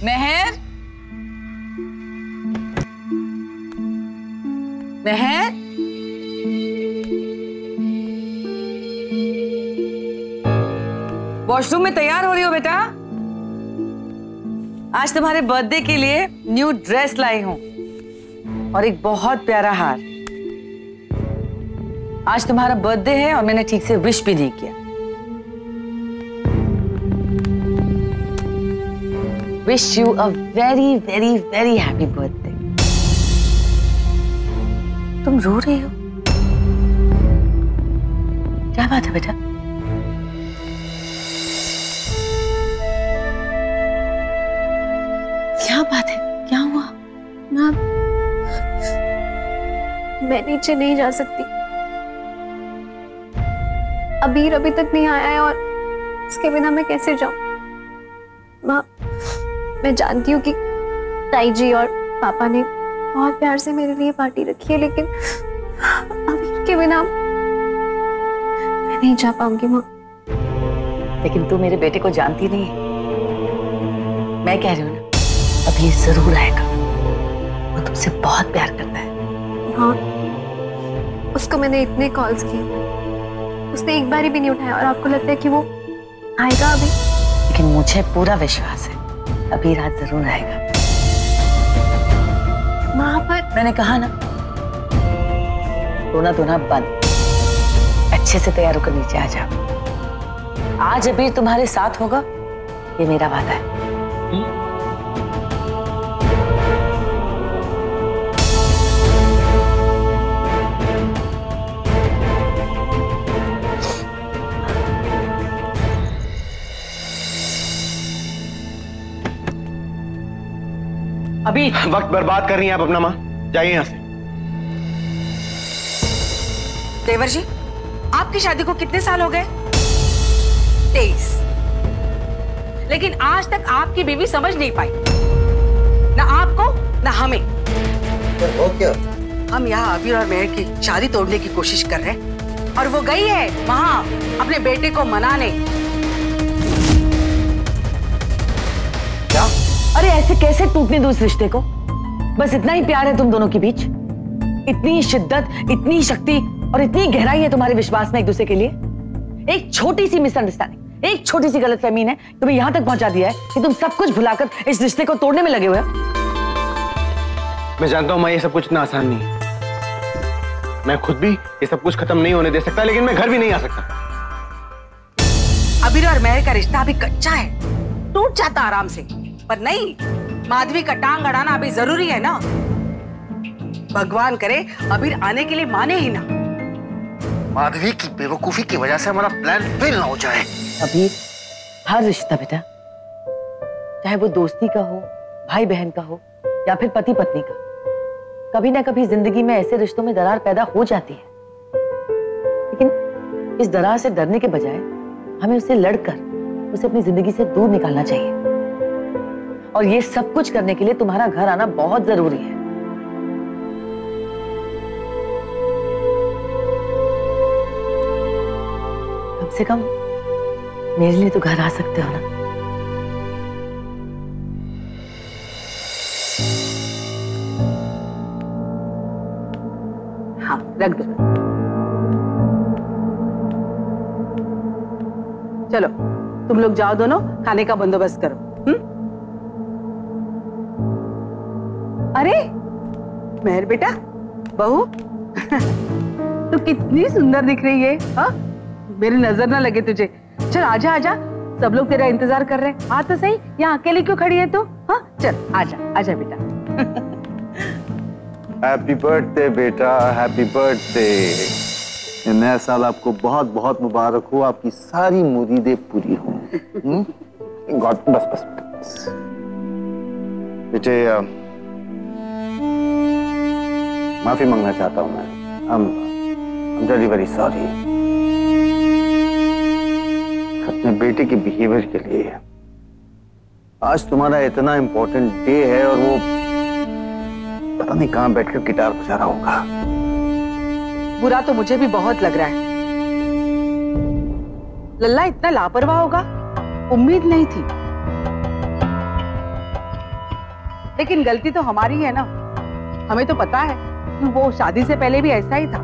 मेहर, मेहर, washroom में तैयार हो रही हो बेटा? आज तुम्हारे बर्थडे के लिए न्यू ड्रेस लाई हूं और एक बहुत प्यारा हार। आज तुम्हारा बर्थडे है और मैंने ठीक से विश भी नहीं किया। Wish you a very very very happy birthday. तुम रो रही हो? क्या बात है बेटा? क्या बात है? क्या हुआ? मैं नीचे नहीं जा सकती। अबीर अभी तक नहीं आया है और उसके बिना मैं कैसे जाऊं? माँ, मैं जानती हूँ कि ताई जी और पापा ने बहुत प्यार से मेरे लिए पार्टी रखी है, लेकिन अबीर के बिना मैं नहीं जा पाऊंगी माँ। लेकिन तू मेरे बेटे को जानती नहीं है। मैं कह रही हूँ ना, अबीर जरूर आएगा। वो तुमसे बहुत प्यार करता है। हाँ, उसको मैंने इतने कॉल्स किए, उसने एक बारी भी नहीं उठाया, और आपको लगता है कि वो आएगा अभी? लेकिन मुझे पूरा विश्वास है अबीर आज जरूर आएगा। माँ, पर मैंने कहा ना, रोना धोना बंद, अच्छे से तैयार होकर नीचे आ जाओ। आज अबीर तुम्हारे साथ होगा, ये मेरा वादा है। अभी वक्त बर्बाद कर रही हैं आप अपना। माँ, जाइए यहाँ से। देवर जी, आपकी शादी को कितने साल हो गए? 23। लेकिन आज तक आपकी बीवी समझ नहीं पाई, ना आपको ना हमें। वो क्या? हम यहाँ अबीर और मेहर की शादी तोड़ने की कोशिश कर रहे हैं और वो गई है वहां अपने बेटे को मनाने। क्या? अरे ऐसे कैसे टूटने दो इस रिश्ते को? बस इतना ही प्यार है तुम दोनों के बीच? इतनी शिद्दत, इतनी शक्ति और इतनी गहराई है तुम्हारे विश्वास में एक दूसरे के लिए? एक छोटी सी मिसअंडरस्टैंडिंग, एक छोटी सी गलतफहमी ने तुम्हें यहां तक पहुंचा दिया है कि तुम सब कुछ भुलाकर इस रिश्ते को तोड़ने में लगे हुए हो। मैं जानता हूँ माँ, ये सब कुछ इतना आसान नहीं है। मैं खुद भी ये सब कुछ खत्म नहीं होने दे सकता, लेकिन मैं घर भी नहीं आ सकता। अबीर और मेहर का रिश्ता अभी कच्चा है, टूट जाता आराम से, पर नहीं, माधवी का टांग अड़ाना अभी जरूरी है ना। भगवान करे अबीर आने के लिए माने ही ना। माधवी की बेवकूफी की वजह से हमारा प्लान फेल ना हो जाए। अबीर, हर रिश्ता बेटा, चाहे वो दोस्ती का हो, भाई बहन का हो या फिर पति पत्नी का, कभी ना कभी जिंदगी में ऐसे रिश्तों में दरार पैदा हो जाती है। लेकिन इस दरार से डरने के बजाय हमें उससे लड़कर उसे अपनी जिंदगी से दूर निकालना चाहिए। और ये सब कुछ करने के लिए तुम्हारा घर आना बहुत जरूरी है। कम से कम मेरे लिए तो घर आ सकते हो ना? हाँ, रख दो। चलो तुम लोग जाओ, दोनों खाने का बंदोबस्त करो। अरे मेहर बेटा, बहू तू कितनी सुंदर दिख रही है। हाँ, मेरी नजर ना लगे तुझे। चल आजा आजा, सब लोग तेरा इंतजार कर रहे हैं। आ तो सही, यहाँ अकेली क्यों खड़ी है तू? हाँ चल आजा आजा बेटा। हैप्पी बर्थडे बेटा, हैप्पी बर्थडे। ये नया साल आपको बहुत बहुत मुबारक हो, आपकी सारी मुरीदें पूरी हों। गॉड, बस बस बेटे, माफी मांगना चाहता हूं मैं। I'm really very sorry अपने बेटे के बिहेवियर के लिए। आज तुम्हारा इतना इम्पोर्टेंट डे है और वो पता नहीं कहां बैठकर गिटार बजा रहा होगा। बुरा तो मुझे भी बहुत लग रहा है। लल्ला इतना लापरवाह होगा, उम्मीद नहीं थी। लेकिन गलती तो हमारी है ना। हमें तो पता है कि वो शादी से पहले भी ऐसा ही था।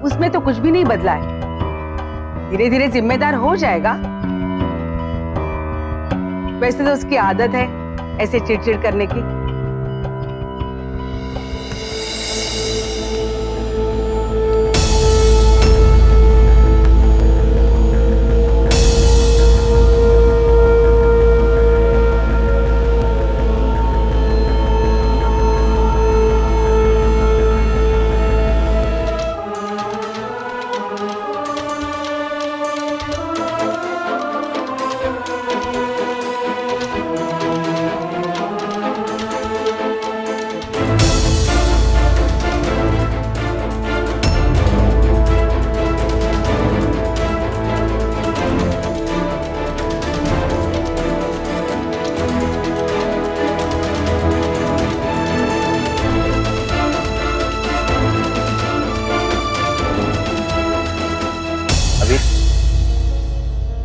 उसमें तो कुछ भी नहीं बदला है। धीरे धीरे जिम्मेदार हो जाएगा। वैसे तो उसकी आदत है ऐसे चिड़चिड़ करने की।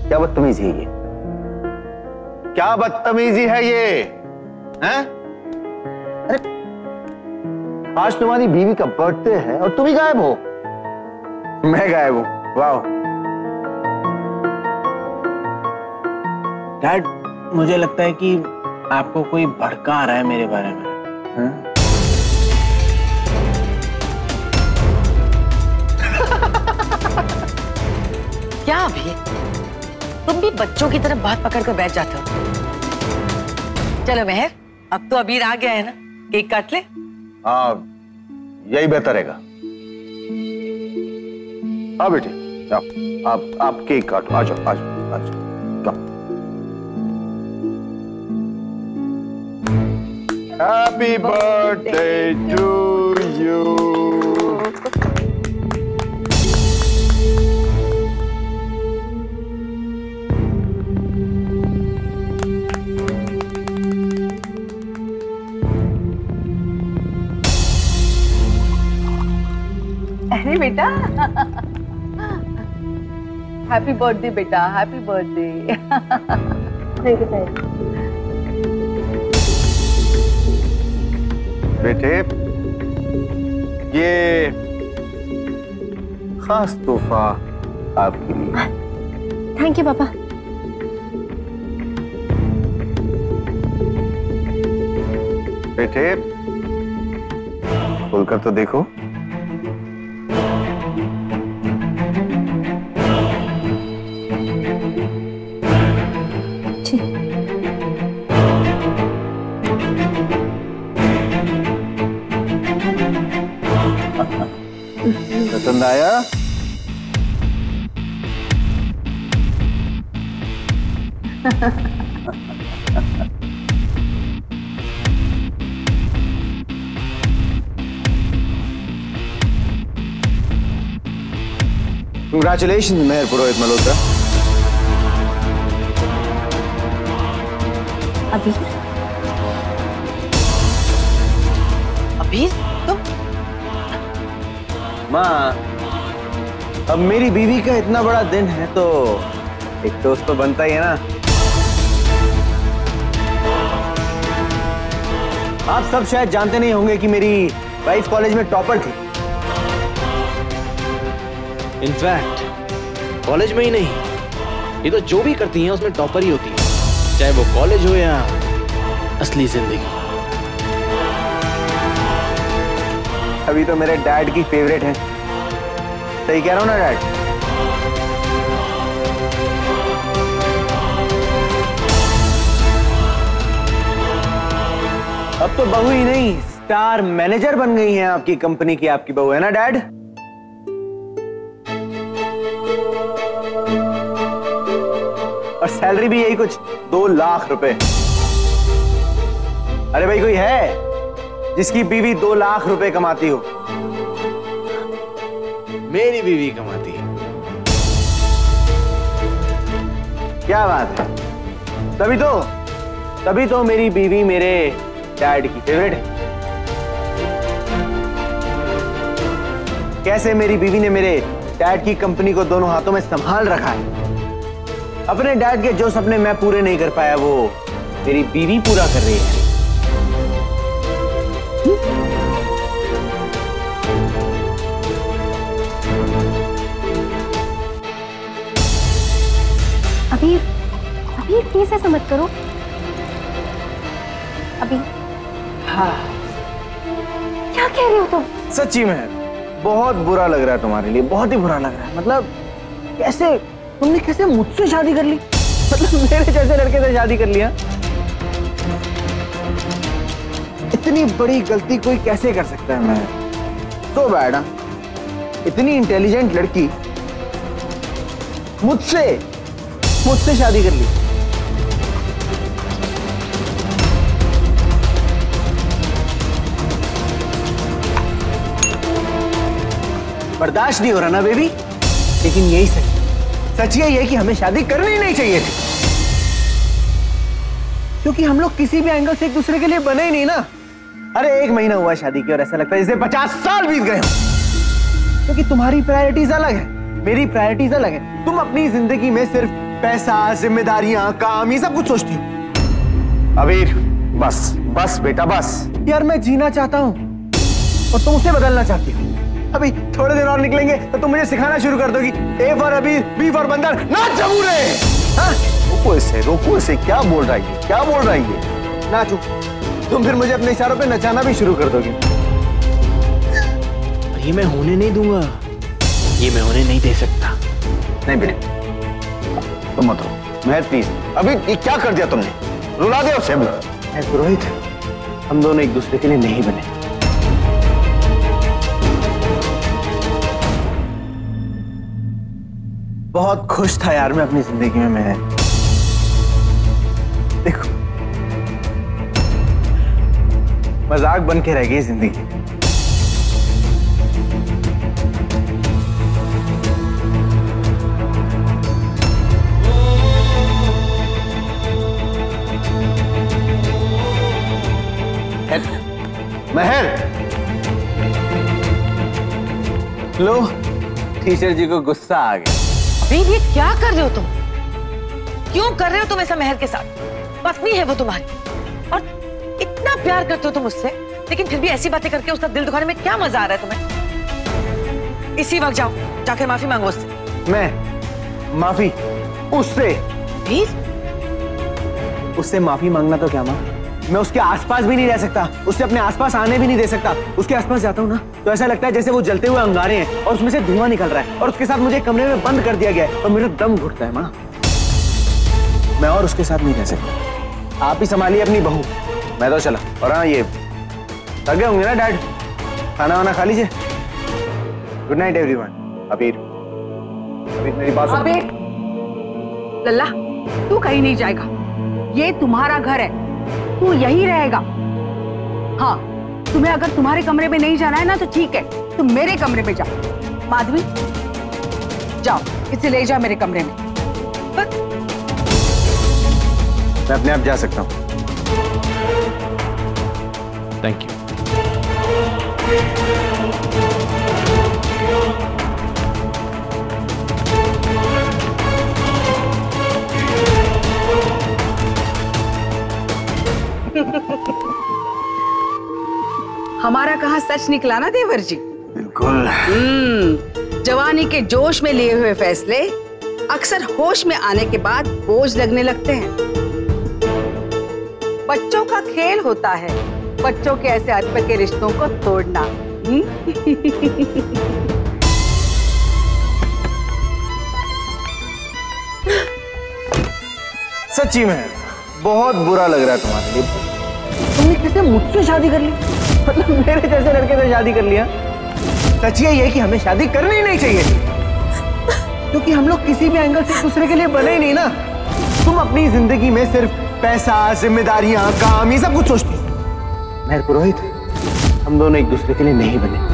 क्या बदतमीजी है ये? क्या बदतमीजी है ये? हैं? अरे आज तुम्हारी बीवी का बर्थडे है और तुम ही गायब हो। मैं गायब हूं? वाह। डैड, मुझे लगता है कि आपको कोई भड़का रहा है मेरे बारे में। हाँ? क्या अभी तुम भी बच्चों की तरफ बात पकड़ कर बैठ जाते हो? चलो मेहर, अब तो अबीर आ गया है ना, केक काट ले। हाँ, यही बेहतर रहेगा। हाँ बेटे, आप केक काटो। आ जाओ, आ जाओ, आ जाओ। Happy birthday to you. अरे बेटा, हैप्पी बर्थडे बेटा, हैप्पी बर्थडे। Thank you. बेटे, ये खास तोहफा आपके लिए। थैंक यू पापा। बेटे, खोलकर तो देखो। पसंद आया? Congratulations, मेहर पुरोहित मल्होत्रा। अभी तुम? माँ, अब मेरी बीवी का इतना बड़ा दिन है तो एक टोस्ट तो बनता ही है ना। आप सब शायद जानते नहीं होंगे कि मेरी वाइफ कॉलेज में टॉपर थी। इनफैक्ट कॉलेज में ही नहीं, ये तो जो भी करती हैं उसमें टॉपर ही होती है, चाहे वो कॉलेज हो या असली जिंदगी। अभी तो मेरे डैड की फेवरेट है। सही कह रहा हूं ना डैड? अब तो बहू ही नहीं, स्टार मैनेजर बन गई हैं आपकी कंपनी की। आपकी बहू है ना डैड? और सैलरी भी यही कुछ 2 लाख रुपए। अरे भाई, कोई है जिसकी बीवी 2 लाख रुपए कमाती हो? मेरी बीवी कमाती है। क्या बात है। तभी तो मेरी बीवी मेरे डैड की फेवरेट है। कैसे मेरी बीवी ने मेरे डैड की कंपनी को दोनों हाथों में संभाल रखा है। अपने डैड के जो सपने मैं पूरे नहीं कर पाया वो मेरी बीवी पूरा कर रही है। अभी अभी प्लीज ऐसा मत करो। अभी हाँ क्या कह रहे हो तुम? सच्ची में बहुत बुरा लग रहा है तुम्हारे लिए, बहुत ही बुरा लग रहा है। मतलब कैसे तुमने कैसे मुझसे शादी कर ली? मतलब मेरे जैसे लड़के से शादी कर लिया? इतनी बड़ी गलती कोई कैसे कर सकता है? मैं तो बैड। इतनी इंटेलिजेंट लड़की मुझसे शादी कर ली। बर्दाश्त नहीं हो रहा ना बेबी, लेकिन यही सच यही है कि हमें शादी करनी ही नहीं चाहिए थी, क्योंकि हम लोग किसी भी एंगल से एक दूसरे के लिए बने ही नहीं ना। अरे 1 महीना हुआ शादी की और ऐसा लगता है जैसे 50 साल बीत गए हो। क्योंकि तुम्हारी प्रायोरिटीज अलग है, मेरी प्रायोरिटीज अलग है। तुम अपनी जिंदगी में सिर्फ पैसा, जिम्मेदारियां, काम, ये सब कुछ सोचती हो। अबीर बस बेटा बस। यार मैं जीना चाहता हूं और तुम उसे बदलना चाहती हो। अभी थोड़े दिन और निकलेंगे तो तुम मुझे सिखाना शुरू कर दोगी। ए फॉर अबीर, बी फॉर बंदर, नाच जबूरे। रोको इसे, क्या बोल रहा है? नाचू। तुम फिर मुझे अपने इशारों पे नचाना भी शुरू कर दोगी। ये मैं होने नहीं दूंगा, ये मैं होने नहीं दे सकता। नहीं बेटे, तुम मत रो। महर प्लीज, अभी ये क्या कर दिया तुमने? रुला दे उसे। पुरोहित, हम दोनों एक दूसरे के लिए नहीं बने। बहुत खुश था यार मैं अपनी जिंदगी में। मैं देखो मजाक बन के रह गई जिंदगी। महर, लो टीचर जी को गुस्सा आ गया। ये क्या कर रहे हो तुम? क्यों कर रहे हो तुम ऐसा महर के साथ? पत्नी है वो तुम्हारी और इतना प्यार करते हो तुम उससे, लेकिन फिर भी ऐसी बातें करके उसका दिल दुखाने में क्या मजा आ रहा है तुम्हें? इसी वक्त जाओ, जाकर माफी मांगो उससे। मैं माफी उससे? उससे माफी मांगना तो क्या मां, मैं उसके आसपास भी नहीं रह सकता, उससे अपने आसपास आने भी नहीं दे सकता। उसके आसपास जाता हूँ ना तो ऐसा लगता है जैसे वो जलते हुए अंगारे हैं और उसमें से धुआं निकल रहा है और उसके साथ मुझे कमरे में बंद कर दिया गया है और मेरा दम घुटता है। मां, मैं और उसके साथ नहीं रह सकता। आप ही संभालिए अपनी बहू, मैं तो चला। और हाँ, ये थक गए होंगे ना डैड, खाना वाना खा लीजिए। Good night everyone. अबीर मेरी बात सुनो। लल्ला, तू कहीं नहीं जाएगा, ये तुम्हारा घर है, तू यही रहेगा। हाँ, तुम्हें अगर तुम्हारे कमरे में नहीं जाना है ना तो ठीक है, तुम मेरे कमरे में जाओ। माधवी जाओ, इसे ले जाओ मेरे कमरे में। मैं अपने आप जा सकता हूँ। Thank you. हमारा कहाँ सच निकला ना देवर जी? बिल्कुल। जवानी के जोश में लिए हुए फैसले अक्सर होश में आने के बाद बोझ लगने लगते हैं। बच्चों का खेल होता है बच्चों के ऐसे अटपटे रिश्तों को तोड़ना। सच्ची में बहुत बुरा लग रहा है तुम्हारे लिए। तुमने कैसे मुझसे शादी कर ली? मतलब मेरे जैसे लड़के से शादी कर लिया? सच यही है कि हमें शादी करनी ही नहीं चाहिए थी, क्योंकि हम लोग किसी भी एंगल से एक दूसरे के लिए बने ही नहीं ना। तुम अपनी जिंदगी में सिर्फ पैसा, जिम्मेदारियां, काम, ये सब कुछ सोचती हो। महर पुरोहित, हम दोनों एक दूसरे के लिए नहीं बने।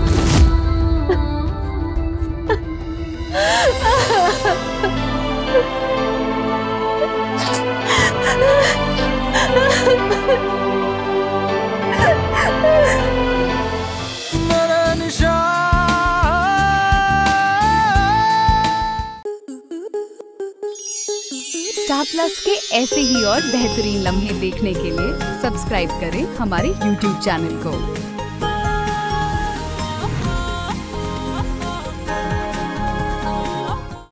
स्टार प्लस के ऐसे ही और बेहतरीन लम्हे देखने के लिए सब्सक्राइब करें हमारे YouTube चैनल को।